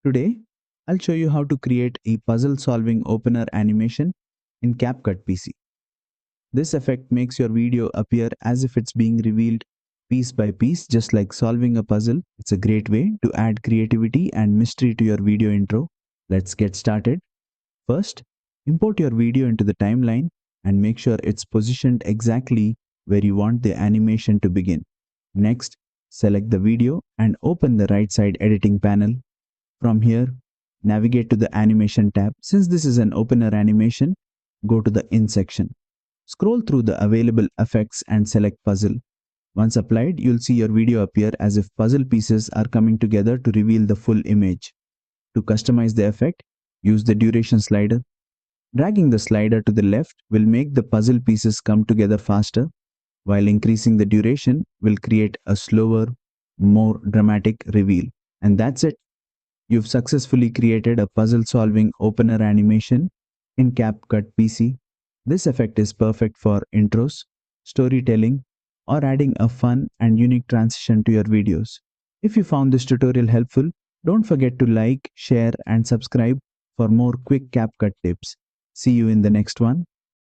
Today, I'll show you how to create a puzzle-solving opener animation in CapCut PC. This effect makes your video appear as if it's being revealed piece by piece, just like solving a puzzle. It's a great way to add creativity and mystery to your video intro. Let's get started. First, import your video into the timeline and make sure it's positioned exactly where you want the animation to begin. Next, select the video and open the right side editing panel. From here, navigate to the animation tab. Since this is an opener animation, go to the in section. Scroll through the available effects and select puzzle. Once applied, you'll see your video appear as if puzzle pieces are coming together to reveal the full image. To customize the effect, use the duration slider. Dragging the slider to the left will make the puzzle pieces come together faster, while increasing the duration will create a slower, more dramatic reveal. And that's it. You've successfully created a puzzle-solving opener animation in CapCut PC. This effect is perfect for intros, storytelling, or adding a fun and unique transition to your videos. If you found this tutorial helpful, don't forget to like, share, and subscribe for more quick CapCut tips. See you in the next one.